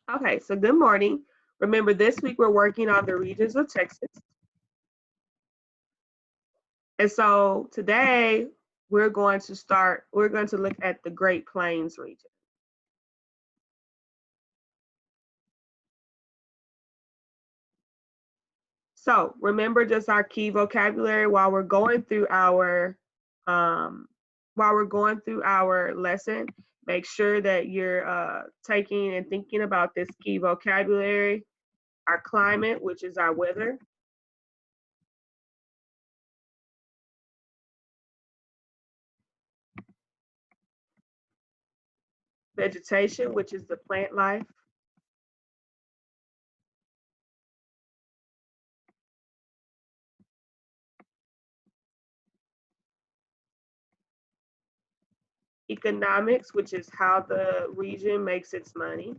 Okay, so good morning. Remember, this week we're working on the regions of Texas. And so today we're going to look at the Great Plains region. So remember just our key vocabulary while we're going through our lesson. Make sure that you're taking and thinking about this key vocabulary, our climate, which is our weather, vegetation, which is the plant life, economics, which is how the region makes its money,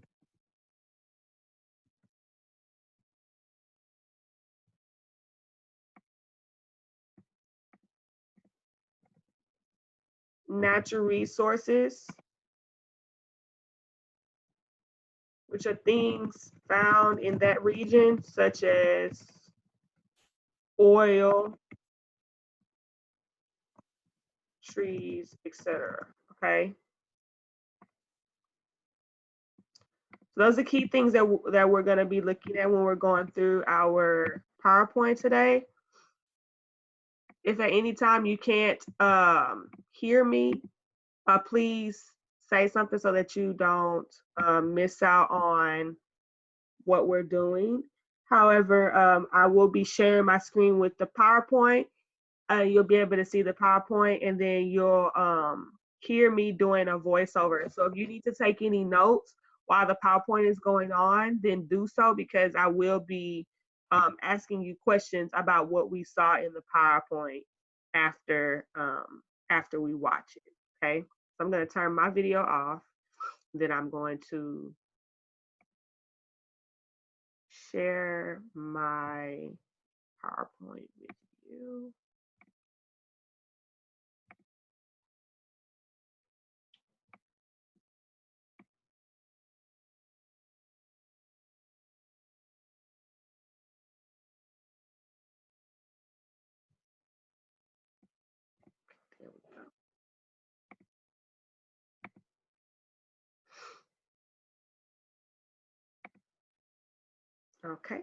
natural resources, which are things found in that region, such as oil, trees, etc. Okay. So those are key things that we're going to be looking at when we're going through our PowerPoint today. If at any time you can't hear me, please say something so that you don't miss out on what we're doing. However, I will be sharing my screen with the PowerPoint. You'll be able to see the PowerPoint, and then you'll hear me doing a voiceover. So if you need to take any notes while the PowerPoint is going on, then do so, because I will be asking you questions about what we saw in the PowerPoint after we watch it. Okay, so I'm going to turn my video off. Then I'm going to share my PowerPoint with you. There we go. Okay.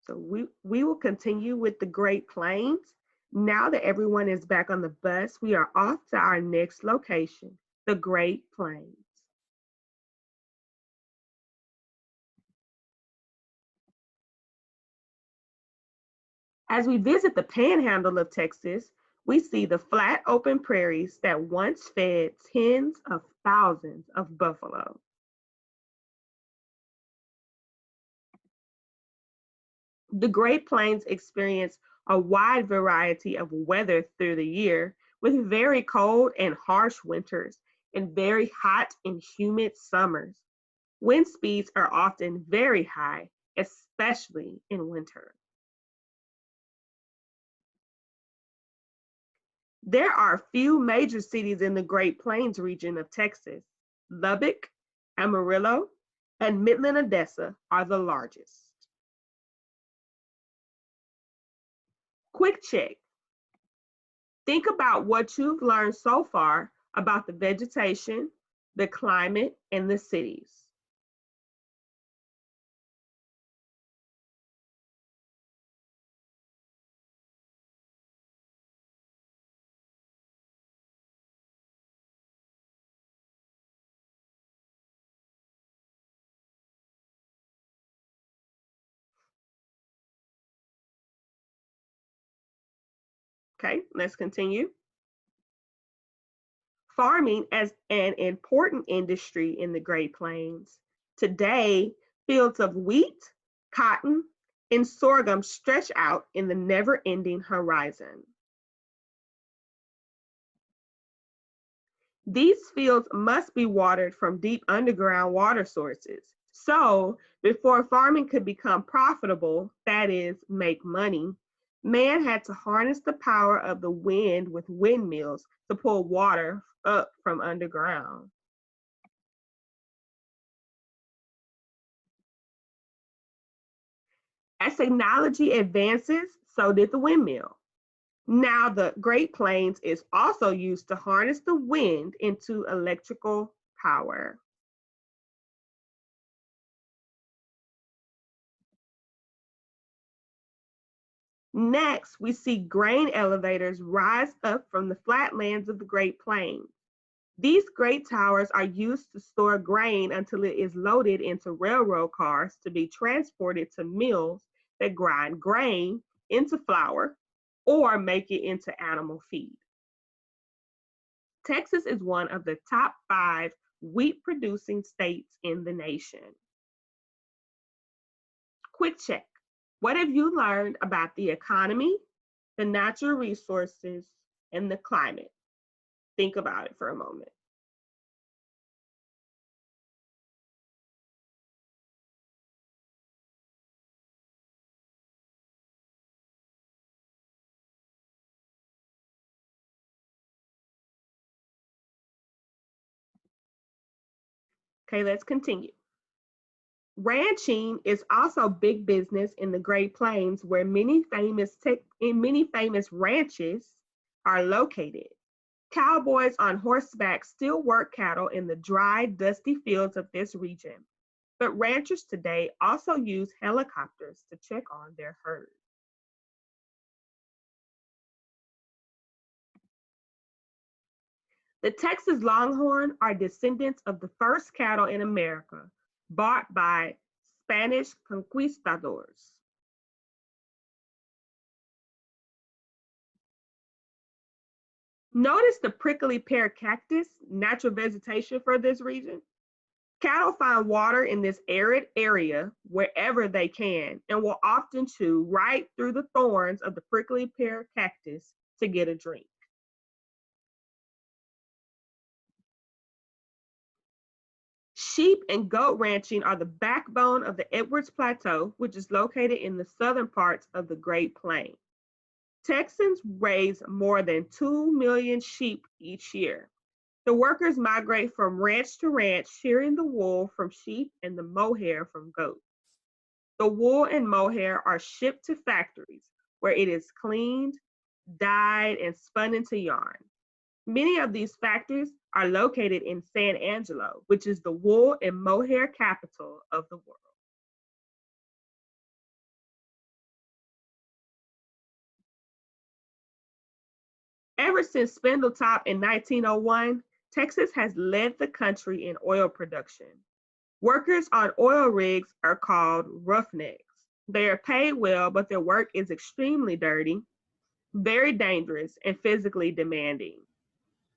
So we will continue with the Great Plains. Now that everyone is back on the bus, we are off to our next location, the Great Plains. As we visit the panhandle of Texas, we see the flat open prairies that once fed tens of thousands of buffalo. The Great Plains experience a wide variety of weather through the year, with very cold and harsh winters and very hot and humid summers. Wind speeds are often very high, especially in winter. There are few major cities in the Great Plains region of Texas. Lubbock, Amarillo, and Midland, Odessa are the largest. Quick check. Think about what you've learned so far about the vegetation, the climate, and the cities. Okay, let's continue. Farming as an important industry in the Great Plains. Today, fields of wheat, cotton, and sorghum stretch out in the never-ending horizon. These fields must be watered from deep underground water sources. So, before farming could become profitable, that is, make money, man had to harness the power of the wind with windmills to pull water up from underground. As technology advances, so did the windmill. Now the Great Plains is also used to harness the wind into electrical power. Next, we see grain elevators rise up from the flatlands of the Great Plains. These great towers are used to store grain until it is loaded into railroad cars to be transported to mills that grind grain into flour or make it into animal feed. Texas is one of the top 5 wheat producing states in the nation. Quick check. What have you learned about the economy, the natural resources, and the climate? Think about it for a moment. Okay, let's continue. Ranching is also big business in the Great Plains where many famous ranches are located. Cowboys on horseback still work cattle in the dry, dusty fields of this region, but ranchers today also use helicopters to check on their herds. The Texas Longhorn are descendants of the first cattle in America, bought by Spanish conquistadors. Notice the prickly pear cactus, natural vegetation for this region. Cattle find water in this arid area wherever they can and will often chew right through the thorns of the prickly pear cactus to get a drink. Sheep and goat ranching are the backbone of the Edwards Plateau, which is located in the southern parts of the Great Plains. Texans raise more than 2 million sheep each year. The workers migrate from ranch to ranch, shearing the wool from sheep and the mohair from goats. The wool and mohair are shipped to factories where it is cleaned, dyed, and spun into yarn. Many of these factories are located in San Angelo, which is the wool and mohair capital of the world. Ever since Spindletop in 1901, Texas has led the country in oil production. Workers on oil rigs are called roughnecks. They are paid well, but their work is extremely dirty, very dangerous, and physically demanding.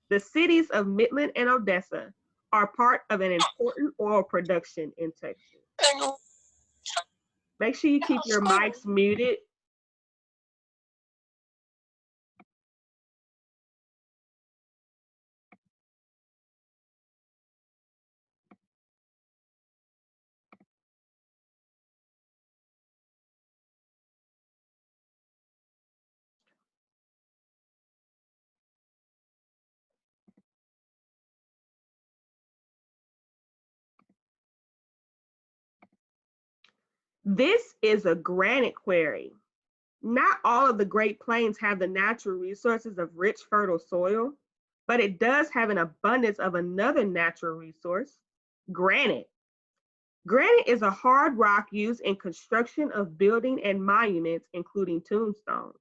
The cities of Midland and Odessa are part of an important oil production in Texas. Make sure you keep your mics muted. This is a granite quarry. Not all of the Great Plains have the natural resources of rich, fertile soil, but it does have an abundance of another natural resource, granite. Granite is a hard rock used in construction of building and monuments, including tombstones.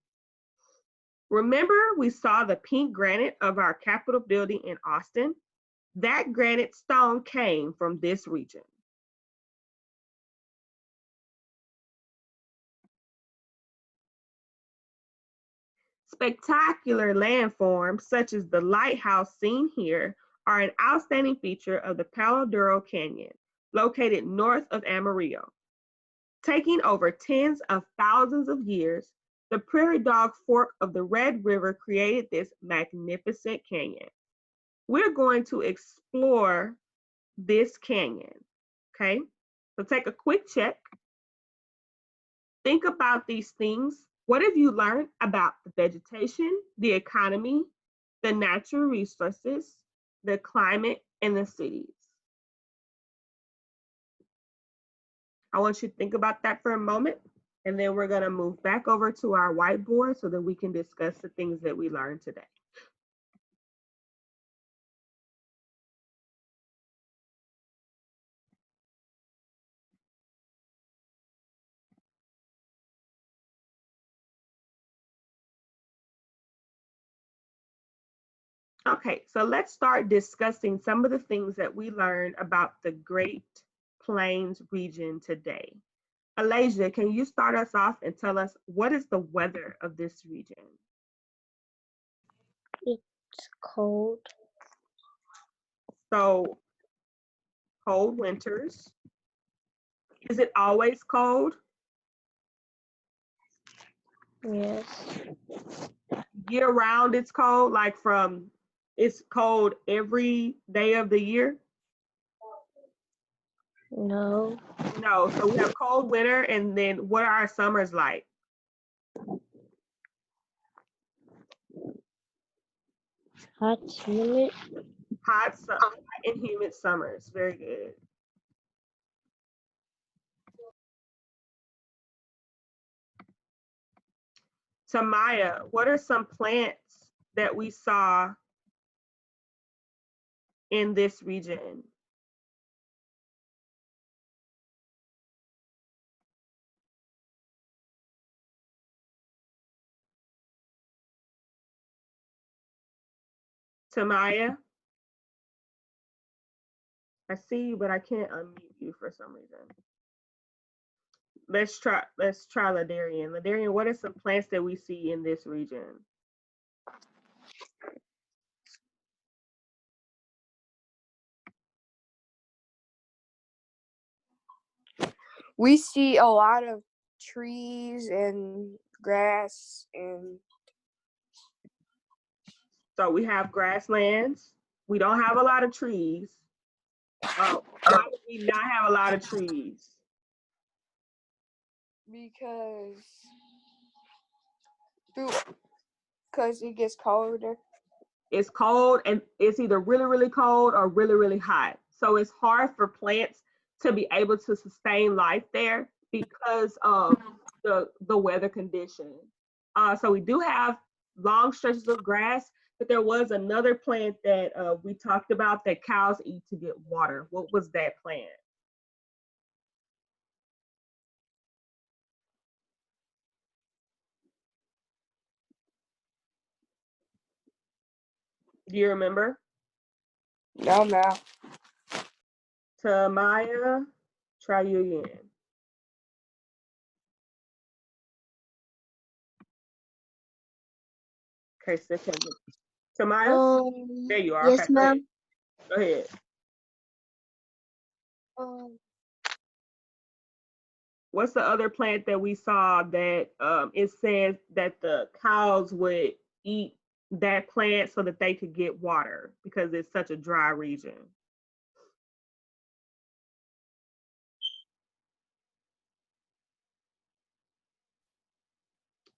Remember, we saw the pink granite of our Capitol building in Austin? That granite stone came from this region. Spectacular landforms, such as the lighthouse seen here, are an outstanding feature of the Palo Duro Canyon, located north of Amarillo. Taking over tens of thousands of years, the Prairie Dog Fork of the Red River created this magnificent canyon. We're going to explore this canyon, okay? So take a quick check. Think about these things. What have you learned about the vegetation, the economy, the natural resources, the climate, and the cities? I want you to think about that for a moment. And then we're gonna move back over to our whiteboard so that we can discuss the things that we learned today. Okay, so let's start discussing some of the things that we learned about the Great Plains region today. Alasia, can you start us off and tell us what is the weather of this region? It's cold. So, cold winters. Is it always cold? Yes. Year round it's cold, like it's cold every day of the year? No. No, so we have cold winter, and then what are our summers like? Hot, humid. Hot and humid summers. Very good. Tamaya, what are some plants that we saw in this region? Tamaya? I see you, but I can't unmute you for some reason. Let's try Ladarian. Ladarian, what are some plants that we see in this region? We see a lot of trees and grass and So we have grasslands. We don't have a lot of trees. Why do we not have a lot of trees? because it gets colder. It's cold, and it's either really, really cold or really, really hot. So it's hard for plants to be able to sustain life there because of the weather condition. So we do have long stretches of grass, but there was another plant that we talked about that cows eat to get water. What was that plant? Do you remember? No, no. Tamaya, try you again. Okay, second. Tamaya, there you are. Yes, Okay, ma'am. go ahead. What's the other plant that we saw that it says that the cows would eat that plant so that they could get water because it's such a dry region?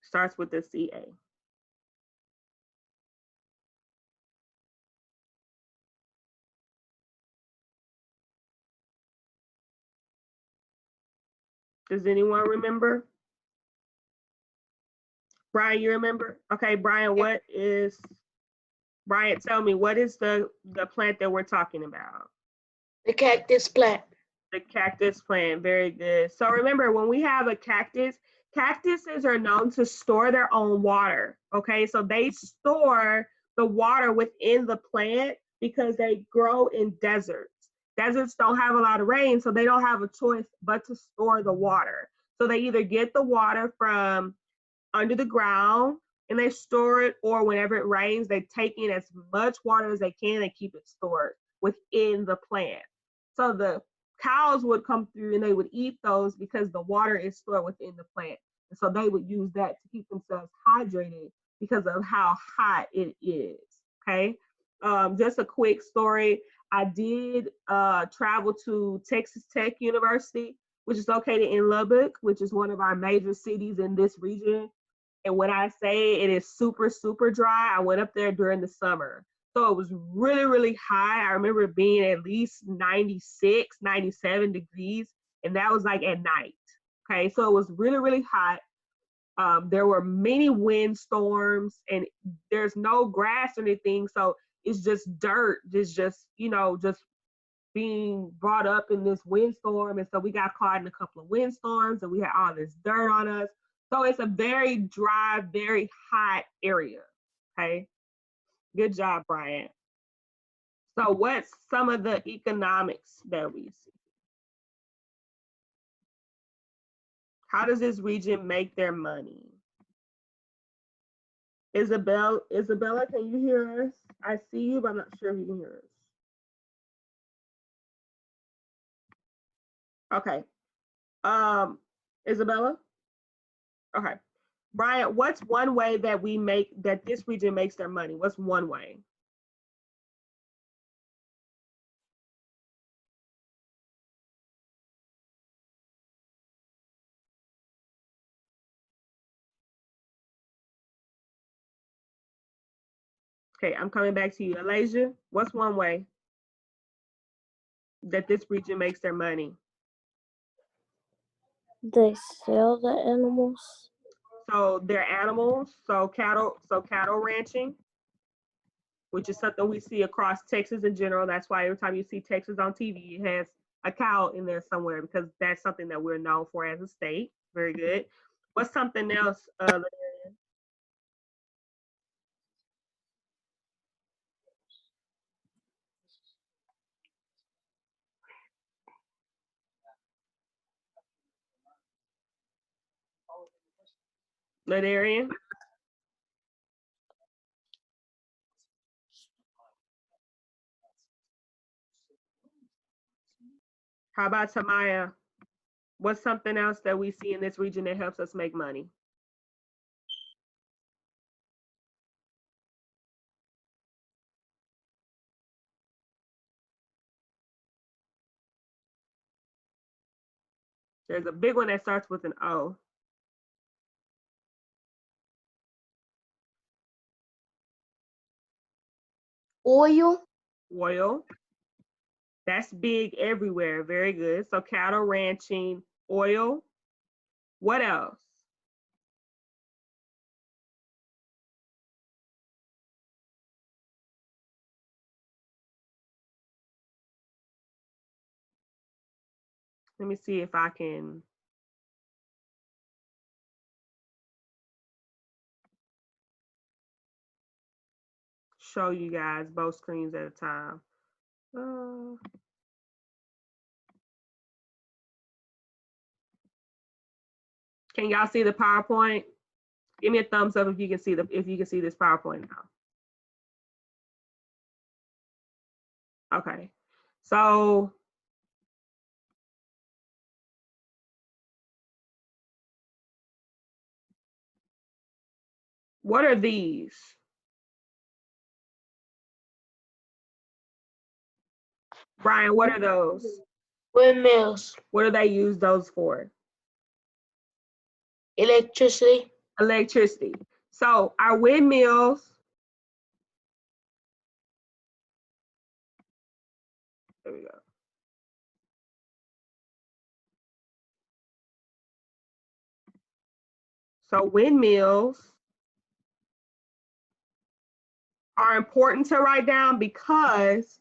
Starts with the CA. Does anyone remember? Brian, you remember? Okay, Brian, Brian, tell me, what is the plant that we're talking about? The cactus plant. The cactus plant, very good. So remember, when we have a cactus, cactuses are known to store their own water, okay? So they store the water within the plant because they grow in deserts. Deserts don't have a lot of rain, so they don't have a choice but to store the water. So they either get the water from under the ground and they store it, or whenever it rains, they take in as much water as they can and keep it stored within the plant. So the cows would come through and they would eat those because the water is stored within the plant. And so they would use that to keep themselves hydrated because of how hot it is. Okay. Just a quick story. I did travel to Texas Tech University, which is located in Lubbock, which is one of our major cities in this region. And when I say it is super, super dry, I went up there during the summer. So it was really, really high. I remember it being at least 96, 97 degrees. And that was like at night. Okay, so it was really, really hot. There were many windstorms, and there's no grass or anything, so it's just dirt. It's just, just being brought up in this windstorm. And so we got caught in a couple of windstorms, and we had all this dirt on us. So it's a very dry, very hot area. Okay. Good job, Brian. So what's some of the economics that we see? How does this region make their money? Isabella, can you hear us? I see you, but I'm not sure if you can hear us. Okay. Isabella? Okay. Brian, what's one way that this region makes their money? What's one way? Okay, I'm coming back to you. Elijah, what's one way that this region makes their money? They sell the animals. So they're animals, so cattle ranching, which is something we see across Texas in general. That's why every time you see Texas on TV, it has a cow in there somewhere, because that's something that we're known for as a state. Very good. What's something else? Ladarian? How about Tamaya? What's something else that we see in this region that helps us make money? There's a big one that starts with an O. Oil. Oil. That's big everywhere. Very good. So cattle ranching, oil. What else? Let me see if I can show you guys both screens at a time. Can y'all see the PowerPoint? Give me a thumbs up if you can see this PowerPoint now. Okay. So what are these? Brian, what are those? Windmills. What do they use those for? Electricity. Electricity. So our windmills, there we go. So windmills are important to write down because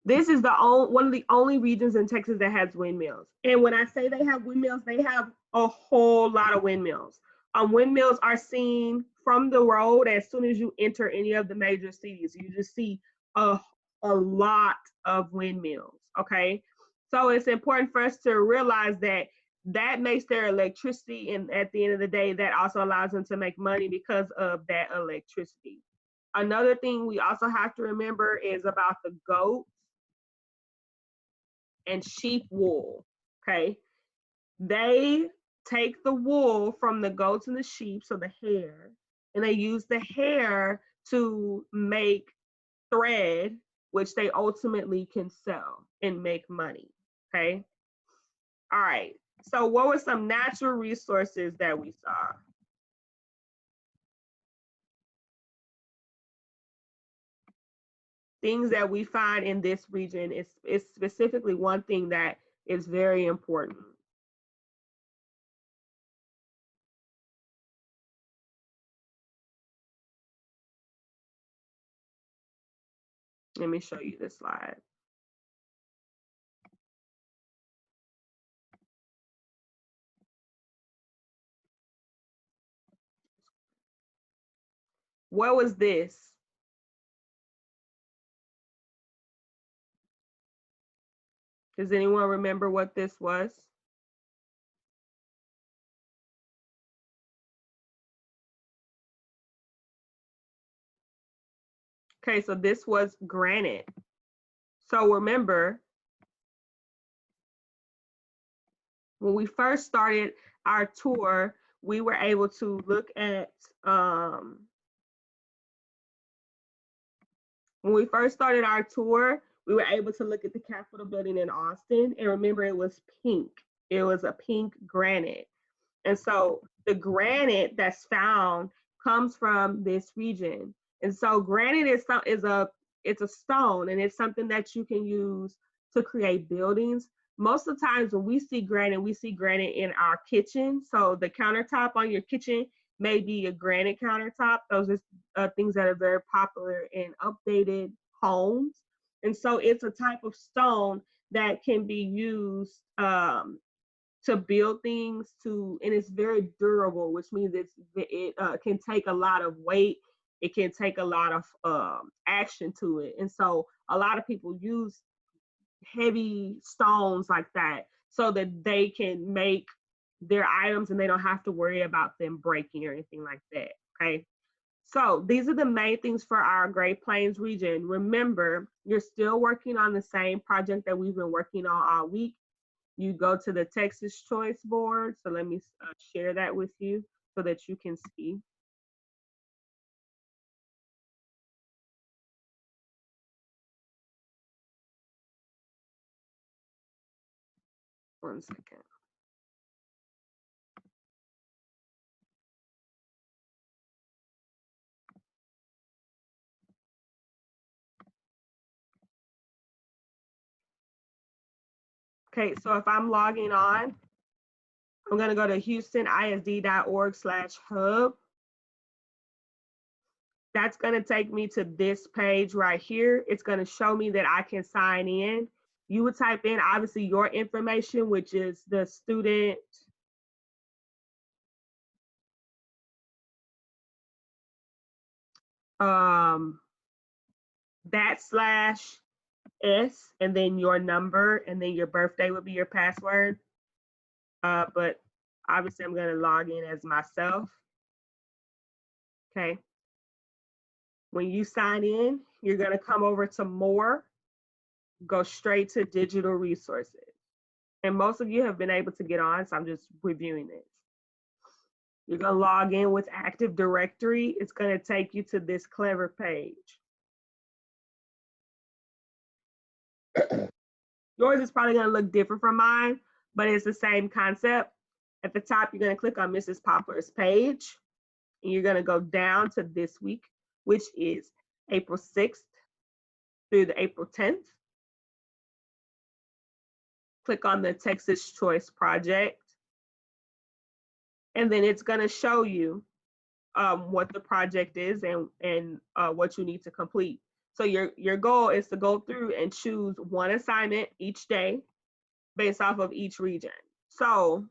this is one of the only regions in Texas that has windmills. And when I say they have windmills, they have a whole lot of windmills. Windmills are seen from the road as soon as you enter any of the major cities. You just see a lot of windmills, okay? So it's important for us to realize that makes their electricity, and at the end of the day, that also allows them to make money because of that electricity. Another thing we also have to remember is about the goats and sheep wool, okay? They take the wool from the goats and the sheep, so the hair, and they use the hair to make thread, which they ultimately can sell and make money, okay? All right, so what were some natural resources that we saw? Things that we find in this region is specifically one thing that is very important. Let me show you this slide. What was this? Does anyone remember what this was? Okay, so this was granite. So remember, when we first started our tour, we were able to look at, when we first started our tour, we were able to look at the Capitol building in Austin, and remember it was pink. It was a pink granite. And so the granite that's found comes from this region. And so granite it's a stone, and it's something that you can use to create buildings. Most of the times when we see granite in our kitchen. So the countertop on your kitchen may be a granite countertop. Those are things that are very popular in updated homes. And so it's a type of stone that can be used to build things, and it's very durable, which means it can take a lot of weight. It can take a lot of action to it. And so a lot of people use heavy stones like that so that they can make their items and they don't have to worry about them breaking or anything like that. Okay. So these are the main things for our Great Plains region. Remember, you're still working on the same project that we've been working on all week. You go to the Texas Choice Board. So let me share that with you so that you can see. One second. Okay, so if I'm logging on, I'm going to go to houstonisd.org/hub. That's going to take me to this page right here. It's going to show me that I can sign in. You would type in, obviously, your information, which is the student /S, and then your number, and then your birthday would be your password. But obviously I'm going to log in as myself. Okay. When you sign in, you're going to come over to more, go straight to digital resources. And most of you have been able to get on, so I'm just reviewing this. You're going to log in with Active Directory. It's going to take you to this Clever page. Yours is probably going to look different from mine, but it's the same concept. At the top, you're going to click on Mrs. Poplar's page, and you're going to go down to this week, which is April 6th through the April 10th. Click on the Texas Choice Project, and then it's going to show you what the project is and what you need to complete. So your goal is to go through and choose one assignment each day based off of each region. So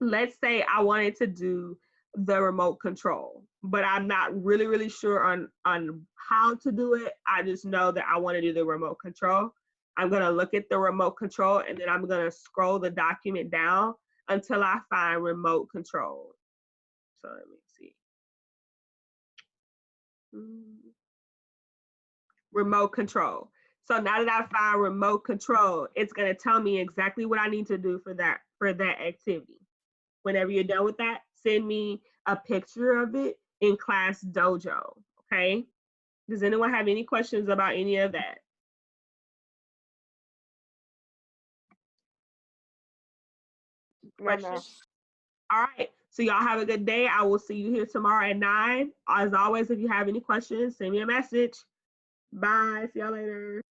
let's say I wanted to do the remote control, but I'm not really sure on how to do it. I just know that I want to do the remote control. I'm going to look at the remote control, and then I'm going to scroll the document down until I find remote control. So let me see. Remote control. So now that I find remote control, it's going to tell me exactly what I need to do for that activity. Whenever you're done with that, send me a picture of it in Class Dojo, okay? Does anyone have any questions about any of that? Questions? All right, so y'all have a good day. I will see you here tomorrow at 9. As always, if you have any questions, send me a message. Bye, see y'all later.